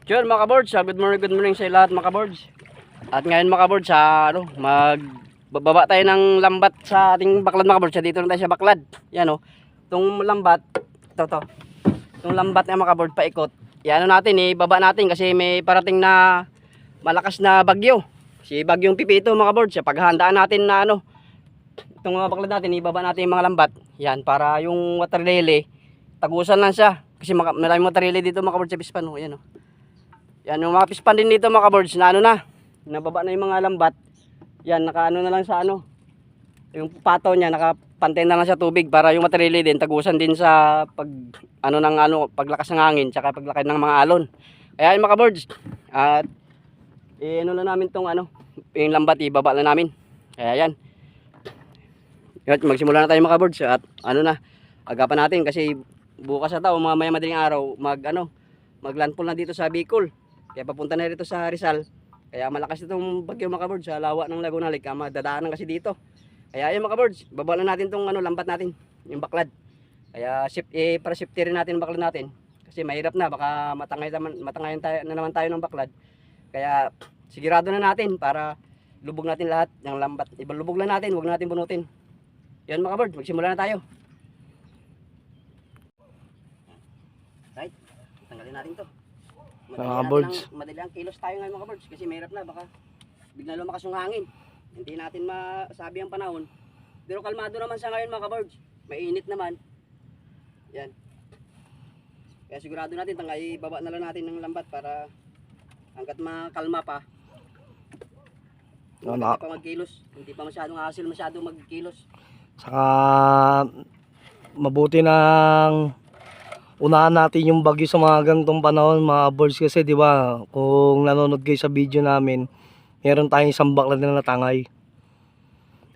Sure mga kabords, good morning sa lahat mga kabords. At ngayon mga kabords, magbababa tayo ng lambat sa ating baklad mga kabords. Dito na tayo sa baklad. Yan o, itong lambat, ito. Itong lambat na mga kabords, paikot. Yan natin, ibaba natin kasi may parating na malakas na bagyo. Si bagyong Pipito mga kabords, paghandaan natin na itong mga baklad natin, ibaba natin yung mga lambat. Yan, para yung water lily, tagusan lang siya. Kasi maraming water lily dito mga kabords sa Pispan. Yan o. Yan yung mga pispan din dito mga kabords na nababa na yung mga lambat. Yan nakaano na lang sa yung pato niya nakapantay na lang sa tubig para yung materiali din tagusan din sa pag paglakas ng hangin tsaka paglaki ng mga alon. Kaya yung mga kabords at na namin tong yung lambat ibaba na namin. Kaya yan. At magsimula na tayo mga kabords at agapan natin kasi bukas na tao mamaya madaling araw maglandfall na dito sa Bicol. Kaya papunta na rito sa Rizal. Kaya malakas itong bagyo mga kabords sa lawa ng Laguna Lake. Madadaanan kasi dito. Kaya yun mga kabords, baba na natin itong lambat natin, yung baklad. Kaya para safety rin natin yung baklad natin. Kasi mahirap na, baka matangayan na naman tayo ng baklad. Kaya sigurado na natin para lubog natin lahat ng lambat. Ibalubog lang natin, huwag natin bunutin. Yan mga kabords, magsimula na tayo. Right, tanggalin natin to. Madali ang kilos tayo ngayon mga kabords kasi mahirap na, baka bigla lumakas yung hangin. Hindi natin masabi ang panahon. Pero kalmado naman sa ngayon mga kabords. Mainit naman. Yan. Kaya sigurado natin ibaba na lang natin ng lambat para hanggat makalma pa. Hindi pa magkilos. Hindi pa masyadong hassle magkilos. Saka mabuti nang unahan natin yung bagyo sa mga ganitong panahon mga boards kasi di ba kung nanonood kayo sa video namin meron tayong isang baklad na natangay.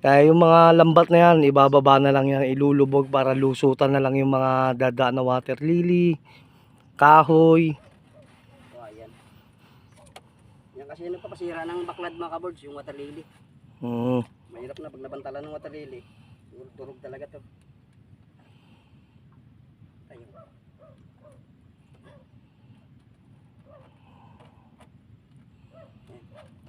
Kaya yung mga lambat na yan ibababa na lang yan, ilulubog para lusutan na lang yung mga dadaan na water lily, kahoy. Oh, ayan. Yan kasi yung nagpapasira ng baklad mga kabords, yung water lily. Mahirap na pag nabantalan ng water lily. Turog talaga to.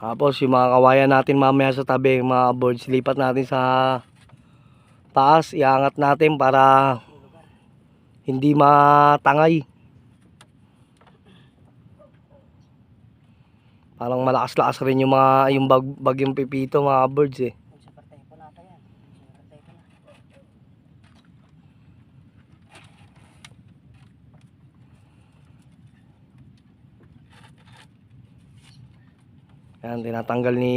Tapos yung mga kawayan natin mamaya sa tabi, mga boards, lipat natin sa taas, iangat natin para hindi matangay. Parang malakas-lakas rin yung bagyong Pipito mga boards eh. Yan, tinatanggal ni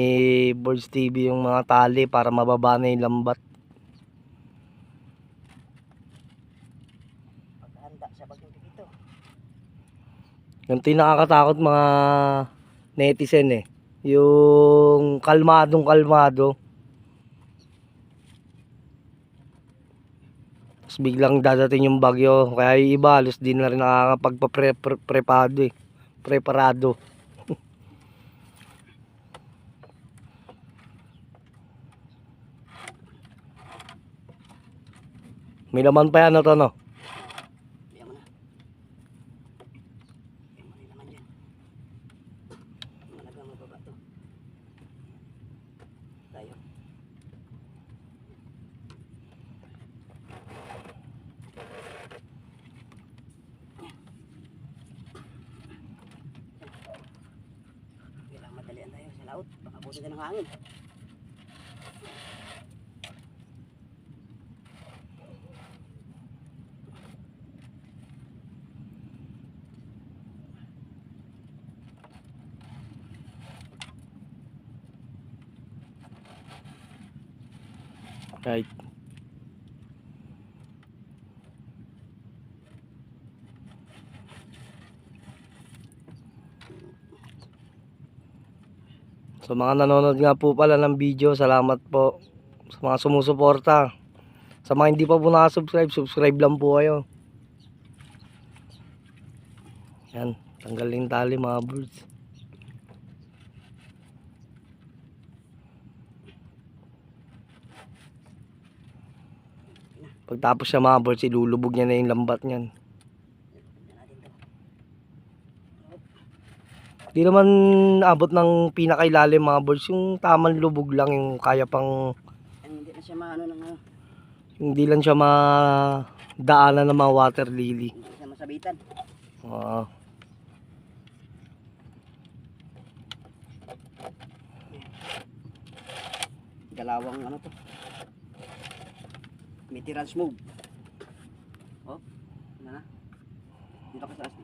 Boards TV yung mga tali para mababa na yung lambat. Paghanda sa bagyong Pipito. Yung nakakatakot mga netizen eh. Yung kalmadong. Tapos biglang dadating yung bagyo. Kaya yung iba halos di na rin preparado. May laman pa yan ito no? Biyan mo na. May laman dyan. Malagang mababa to. Tayo. Kailangan madalian tayo sa laot. Baka buti ka ng hangin. Right. So mga nanonood nga po pala ng video, salamat po sa mga sumusuporta. Sa mga hindi pa po nakasubscribe, subscribe lang po kayo. Yan, tanggalin tali mga birds. Pagtapos siya mga birds, ilulubog niya na yung lambat niyan. Di naman abot ng pinakailalim mga boards, yung tamang lubog lang yung kaya pang, Hindi na siya maano ng ano, hindi lang siya madaanan ng mga water lily. hindi siya masabitan. Oo. Dalawang ano to. Mitiran smooth. Oh, ano na? Dito ka sa asli.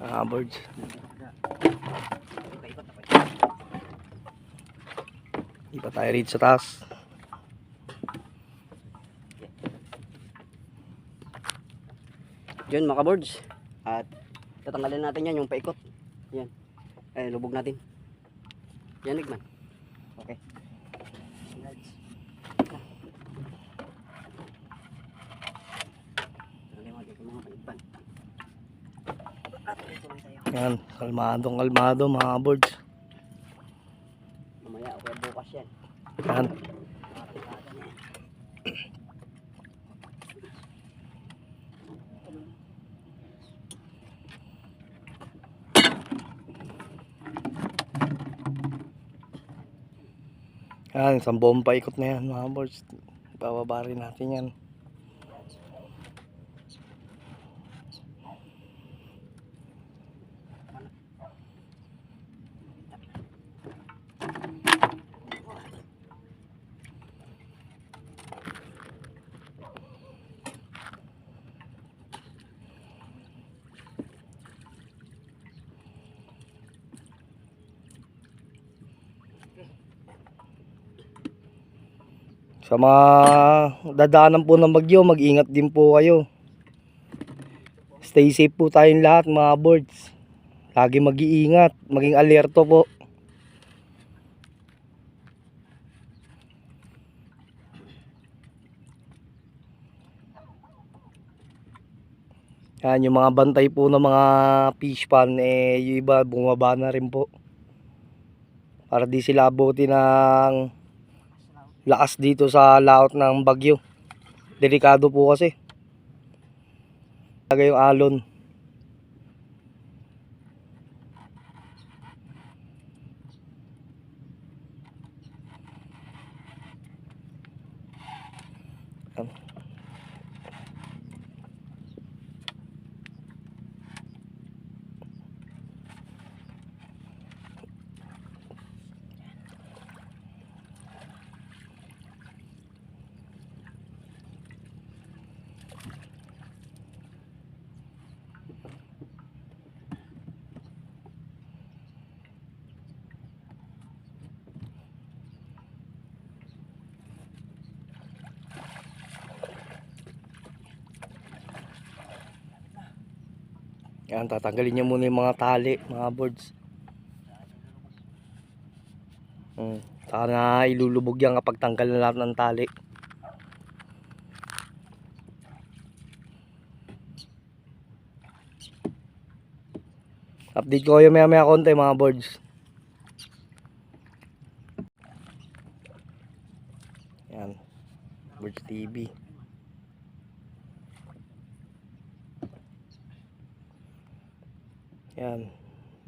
Boards. Ikot ako. Di pa tayo rito sa taas. Yun mga boards. At tatanggalin natin yan yung paikot. Yan. Lubog natin. Yan ligman. Okay. Yan, kalmado mga boards. Mamaya o kaya bukas yan. Yan. Yan, isang buong paikot na yan mga boards. Bababa rin natin yan. Sa mga dadaanan po ng bagyo, mag-ingat din po kayo. Stay safe po tayong lahat mga boards. Lagi mag-iingat, maging alerto po. Yan, yung mga bantay po ng mga fish pan, yung iba bumaba na rin po. Para di sila abuti ng lakas dito sa laot ng bagyo. Delikado po kasi. Talaga yung alon. Yan, tatanggalin nyo muna yung mga tali, mga boards. Sana ilulubog yan kapag tanggal na lahat ng tali. Update ko kayo maya konti mga boards. Yan, Boards TV. Yan.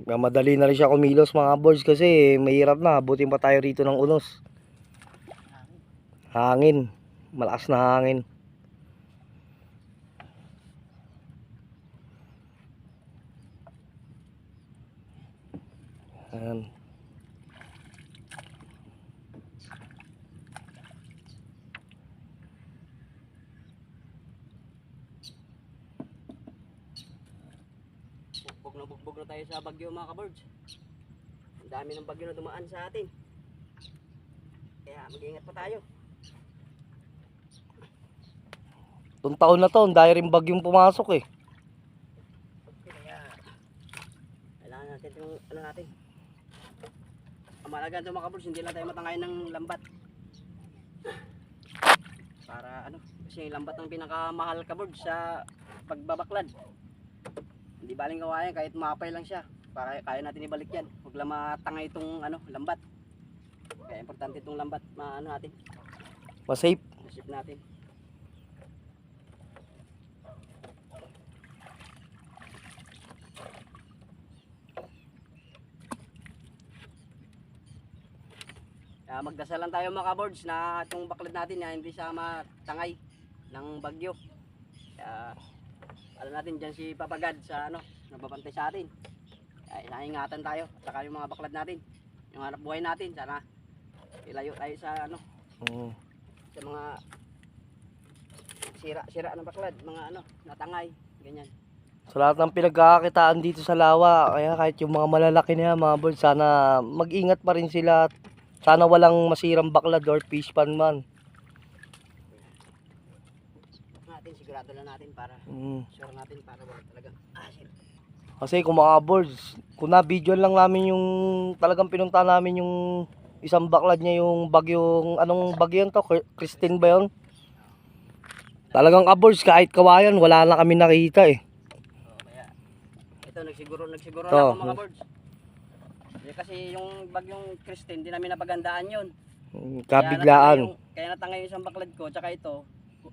Madali na rin siya kumilos mga boards kasi mahirap na. Abutin pa tayo rito ng unos. Hangin. Malakas na hangin. Yan. Bugbog na tayo sa bagyo mga kabords. Ang dami ng bagyo na dumaan sa atin. Kaya mag-ingat pa tayo. Itong taon na to, dahil rin bagyong pumasok eh. Kaya kailangan natin yung ano natin. Ang mahalaga ito mga kabords, hindi lang tayo matangayin ng lambat. Para ano, kasi yung lambat ang pinakamahal kabords sa pagbabaklad. Hindi baling gawain kahit mapay lang siya. Para kaya natin ibalik yan. Huwag lang matangay itong ano, lambat. Kaya importante itong lambat maano natin. Masafe. Masip natin. Kaya magdasal lang tayo mga kabords na itong baklad natin na hindi siya matangay ng bagyo. Kaya alam natin dyan si Papagad sa ano, nababantay sa atin. Kaya inaingatan tayo, at saka yung mga baklad natin, yung hanap buhay natin, sana ilayo tayo sa ano, sa mga sira ng baklad, mga ano, natangay, ganyan. Sa lahat ng pinagkakakitaan dito sa lawa, kaya kahit yung mga malalaki na yan, mga board, sana mag-ingat pa rin sila. Sana walang masirang baklad or fish pan man. Natin, sigurado lang natin para, sure natin para wala talagang asin. Kasi kung mga boards, kung na-video lang namin yung talagang pinunta namin yung isang baklad niya, yung bagyong, anong bagyo yun to? Christine ba yun? Talagang boards, kahit kawayan, wala na kami nakita eh. Kaya, ito, nagsiguro Ito. na ako mga boards. Kasi yung bagyong Christine, hindi namin napagandaan yun. Kabiglaan. Kaya natangay yung isang baklad ko, tsaka ito,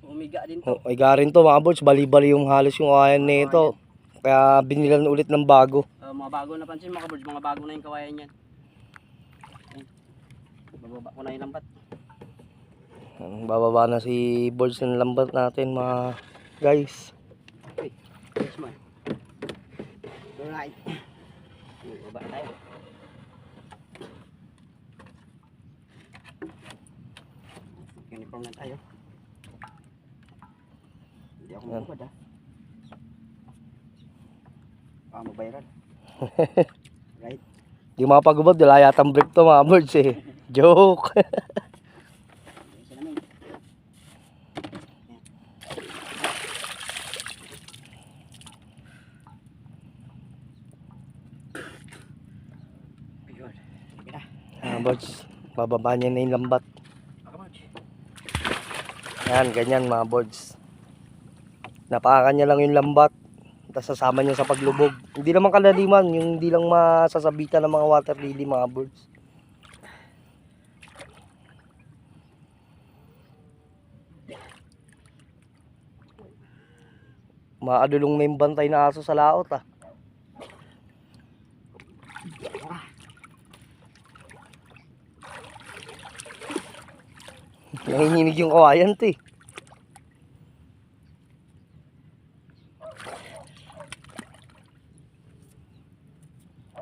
humiga din to. Ay garin to mga boards, bali-bali yung halos yung kawayan nito. Kaya binilan ulit ng bago. Mga bago na pansin mga boards, mga bago na yung kawayan yan. Bababa ko na yung lambat. Bababa na si boards ng lambat natin mga guys. Okay, yes man. Alright. Baba tayo. Uniform na tayo. Hindi ako mababad ah. Baka mabayaran. Right? Di mapagubad, wala yatang brief to mga boards eh. Joke. Isa naman. Ayun. Sige na. Boards, bababa niya na yung lambat. Makaboards. Yan, ganyan mga boards. Napakan niya lang yung lambat. Tapos sasama niya sa paglubog. Hindi naman kalaliman, yung hindi lang masasabitan ng mga water lily mga boards. Maadulong na yung bantay na aso sa laot ah. Nanginginig yung kawayan to eh.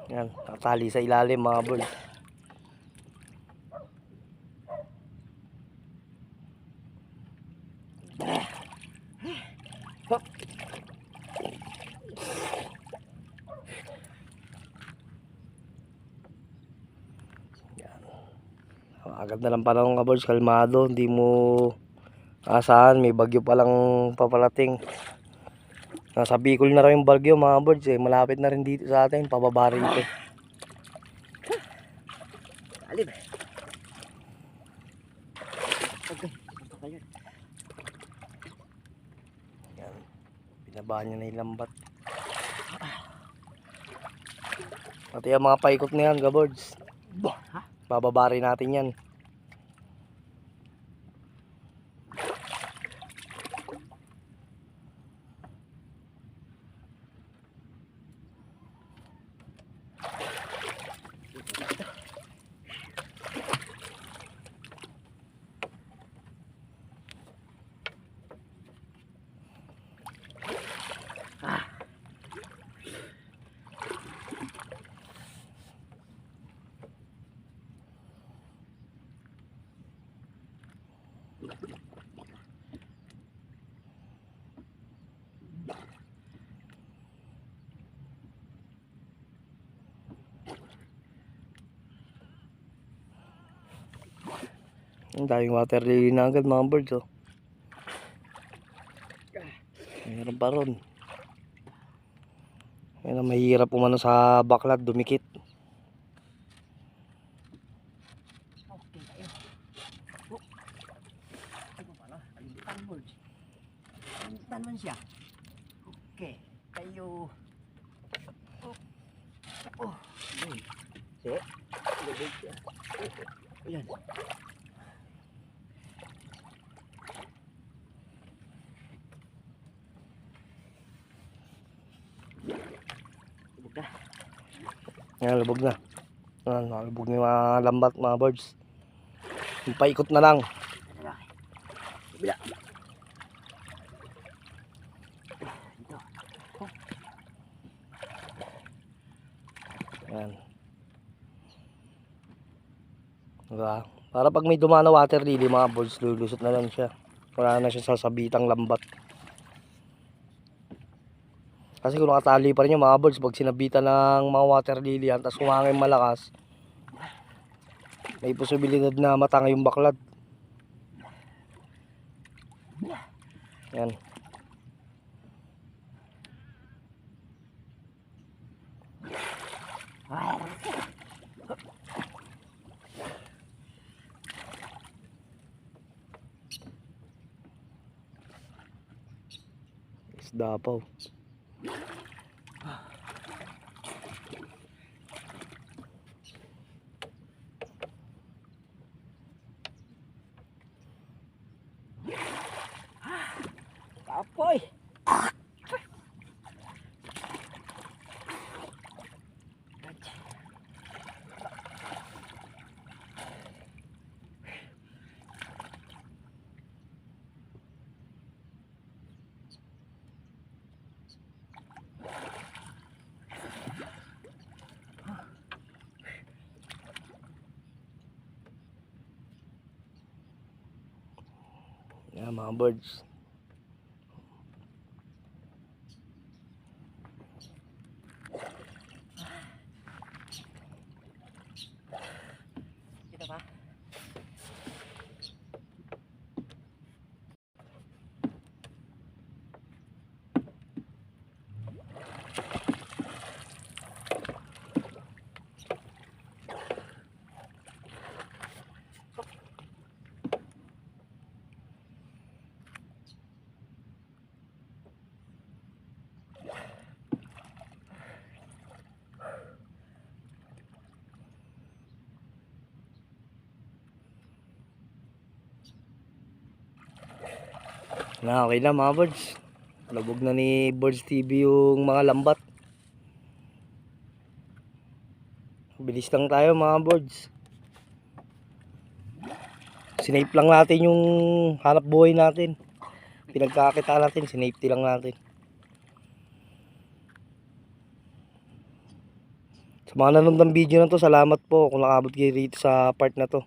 Yan, natali sa ilalim mga boards. Agad na lang panahon ka boards, kalmado, hindi mo asahan, may bagyo palang paparating. Nasa Bicol na rin yung bagyo mga boards eh, malapit na rin dito sa atin, pababa rito. Alib. Okay. Ayun. Yan, binaba niya na yung lambat. Pati yung mga paikot na yan, gaboards. Ha? Bababa rin natin yan. Ang daming water lily na agad mga birds oh. Mayroon pa ron. Ayun, mahirap umano sa baklad, dumikit. Okay tayo. Oh. Ano pala? Kalimbitan birds. Kalimbitan man siya. Okay. Tayo. Oh. Oh. Ayun. See? Lubog siya. Ayan. Lubog na. Ayan, lubog na. Ayan, nakalubog na yung mga lambat mga birds. Paikot na lang. Bila. Dito. Yan. Diba? Para pag may dumana water lily mga birds, lulusot na lang siya. Wala na siya sasabitang lambat. Kasi kung nakatali pa rin yung mga birds, pag sinabitan ng mga water lily yan, tapos humangin malakas, may posibilidad na matangay yung baklad. Yan. Isda pa. Apoy. Yan mga birds. Kita pa. Na okay na mga birds. Labog na ni Birds TV yung mga lambat. Bilis lang tayo mga birds. Sinape lang natin yung hanap buhay natin. Pinagkakita natin, sinafety lang natin. Sa mga nanonood ng video na to, salamat po kung nakabot kayo rito sa part na to.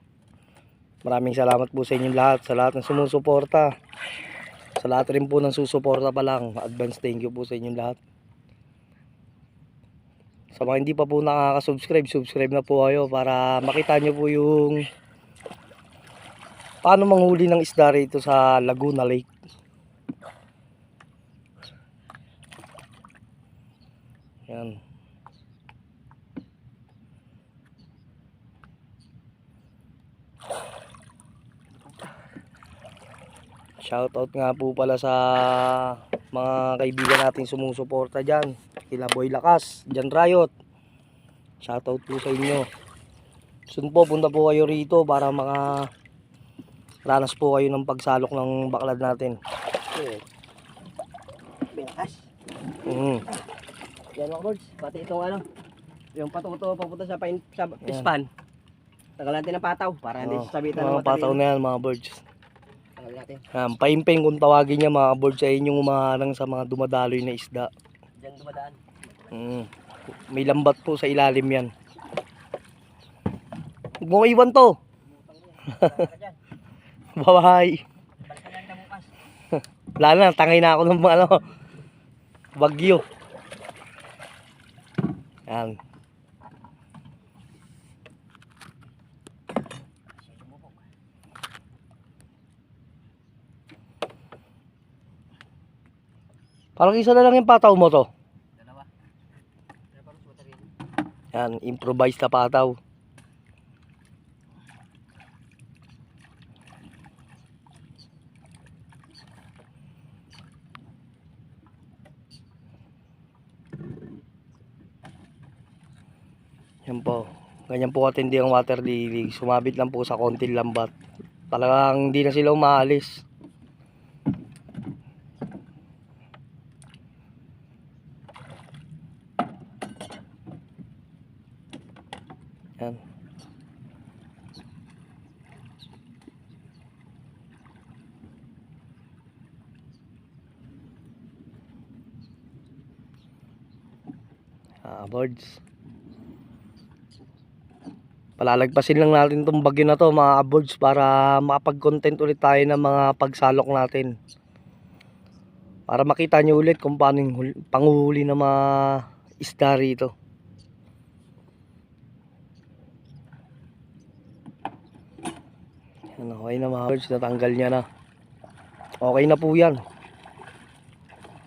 Maraming salamat po sa inyong lahat, sa lahat ng sumusuporta. Sa lahat rin po ng susuporta pa lang, advance thank you po sa inyong lahat. Sa mga hindi pa po nakaka-subscribe, subscribe na po kayo para makita nyo po yung paano manghuli ng isda rito sa Laguna Lake. Yan. Shoutout nga po pala sa mga kaibigan nating sumusuporta dyan. Kila Boy Lakas, Jan Riot. Shoutout po sa inyo. Soon po, punta po kayo rito para ranas po kayo ng pagsalok ng baklad natin. Binakas. Mm. Yan mga birds. Pati itong ano. Yung patuto papunta sa pispan. Tagal natin ng pataw para hindi sasabitan ng Mga pataw na yan mga birds. Tagal natin. Paimpeng kung tawagin niya mga birds ay inyong umaharang sa mga dumadaloy na isda. Diyan dumadaan. May lambat po sa ilalim yan. Huwag mo iwan to. Bye-bye. Balikan ka bukas. Wala na, tangay na ako ng ano, bagyo. Yan. Parang isa na lang yung pataw mo to. Dalawa. Yan, improvise na pataw. Yan po. Ganyan po katindi ang water lily. Sumabit lang po sa konting lambat. Talagang hindi na sila umaalis. Yan. Boards. Palalagpasin lang natin tong bagyo na to mga boards para makapag-content ulit tayo ng mga pagsalok natin. Para makita nyo ulit kung paano yung panguhuli ng mga isda rito. Yan, okay na mga boards, natanggal niya na. Okay na po yan.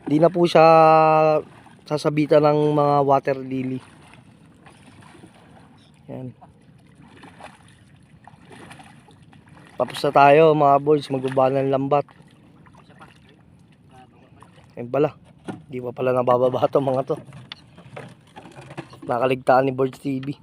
Hindi na po siya sasabitan ng mga water lily. Yan. Tapos na tayo mga boys, magbaba ng lambat. Ayun pala, hindi pa pala nabababa to mga to. Nakaligtaan ni Birds TV.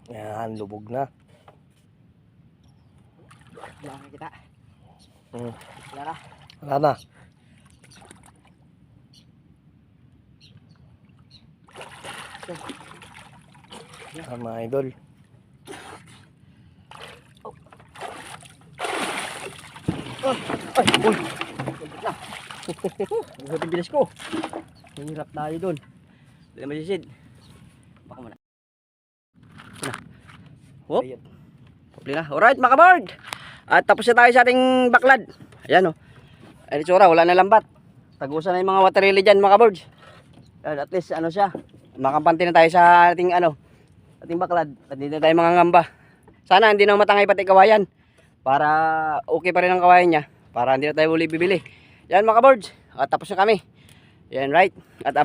Yan, lubog na. Wala ka kita. Wala na. Wala na. Yan mga idol. Ay, uy. Ang bilis ko. Hirap tayo doon. Hindi na masisid. Baka muna. Ito na. Whoop. Hopli na. Alright mga kabord. At tapos na tayo sa ating baklad. Ayan o. Ay, itsura. Wala na lambat. Tagusan na yung mga water lily dyan mga kabord. At least ano siya. Makampante na tayo sa ating ating baklad. At dito tayo mga ngamba. Sana hindi na matangay pati kawayan. Para okay pa rin ang kawayan niya. Para hindi na tayo uli bibili. Yan mga kabord. At tapos na kami. Yan right. At